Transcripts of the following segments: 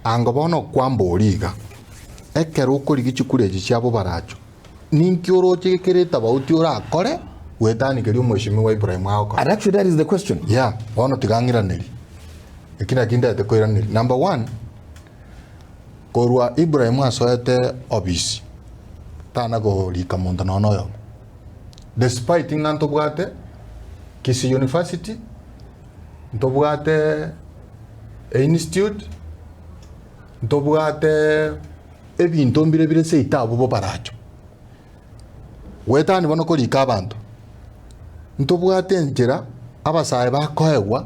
anga bono kwamboriga ekero ukori gichukureje cyabo baracho ninkioro chikekereta bauti urakore wetanikeri umweshimiwa Ibrahim wako. And actually that is the question. Yeah, bono tigangiraneri ekina kinda tekoiraneri. Number 1, korwa Ibrahim asoete obisi tana go lika monta nono yo, despite inganto bwate Kisii University ntobwate institute ntobwate ebinto mbire seita abo bo baracho wetani bono ko lika abantu ntobwate njera abasaye bakoegwa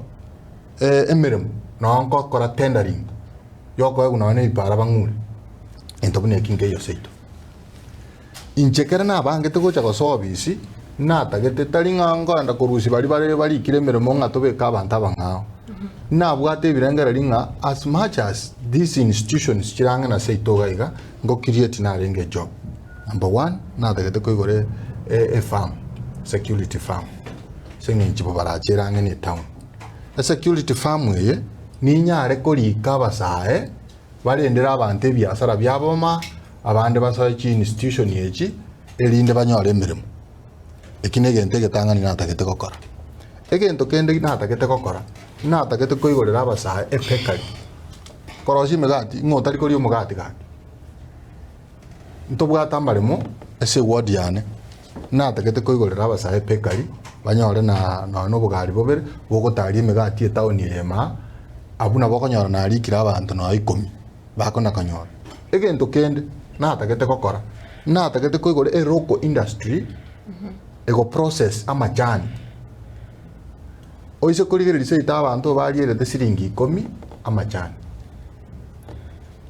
emeremu nonko kora tendering yoko eguna ne ipara bangure entobune kinge yo seito inchekera na bangete gocha gosobisi natagete taringa nganda korusi bari kiremeremo ngatobeka abantu abangao nabwate birengera ringa as much as these institutions kiranga na seito gaiga ngo create na renge job. Number 1 natagete koigore a farm, security farm sengi nchibo barachiranga ni town. A security farm ye ni nyare korika basae barendera abantu ebyasara byaboma abande basoye ki institution yechi elinde banyore emirimo ekinege ntege tangani natagete gokora egento kende natagete gokora natagete koigorera abasae epekari koroshi megati ngotari kori omugati gaki ntobwata marimo ese ward yane natagete koigorera abasae epekari banyore na no bugari bobere bogotari megati etaoni ema abuna bokonyora na rikira abantu no 10 bakona kanyora egento kende natagete gokora natagete koigore a local industry ego process amajani oise kurigere seita abantu bariere de siringi 10 amajani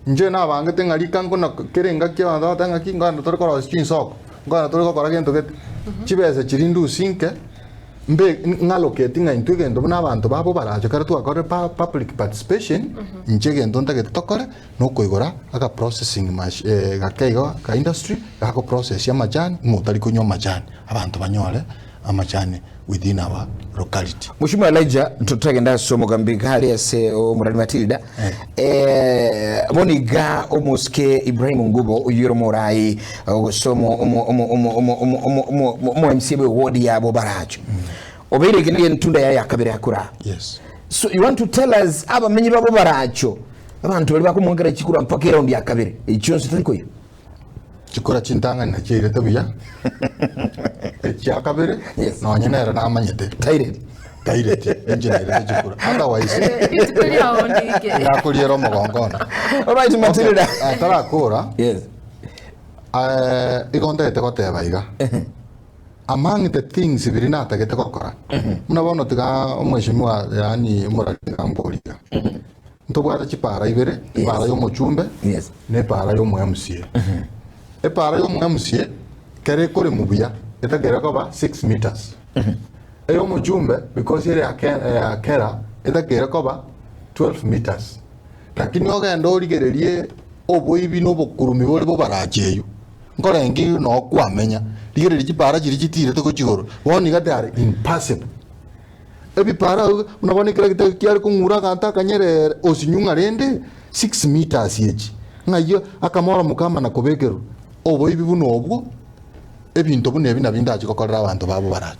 nje na bangete ngarika ngona kerenga kya abantu tanga kingana torikora skin soko ngana torikora gento get chibese chirindu sinke mbe ngaloketi ngaintu gendo n'abantu babo baraje kare twakore public participation nje gendo ndagete tokore no koigora aka processing mash gakeigo ka industry gako process ya majani mutari kunyo majani abantu banyore amajani within our locality. Mheshimiwa Elijah tutagenda somo gambika hali ase omurali Matilda moniga omuske Ibrahim Ngubo uyiro morai somo omo MCB ward ya Bobaracho obere kinege ntunda ya kabere akura. Yes. So you want to tell us aba menyi babo baracho abantu bali bakumongera chikura mpaka round ya kabere icyonse tankoye chikora chintanga na chire tabiya kabere no nyana na amanyete taire engineer chikura otherwise yakuriero mogongona. All right Matilda atarakura. Yes. Igonde tegote baiga among the things birina tagete gokora munabona tiga omweshimiwa yani murali kamboriga ntobwata chipara ibere para yo muchumbe ne para yo MCA para yo MCA kare kore mubuya etagera ko ba 6 meters eyo muchumbe because ile akera etagera ko ba 12 meters lakini ogenda origererie oboibi no bokurumi bole bo barajeyo ngorengi no kwamenya ligere chipara chiri chitire to kochigoro woni gate are impossible ebi para unabone kila kitu kiari kungura kanta kanyere osinyunga rende 6 meters yechi ngayo akamora mukama na kobekero obo ibi buno obwo ebinto bune binabinda chikokorera abantu babo baraje.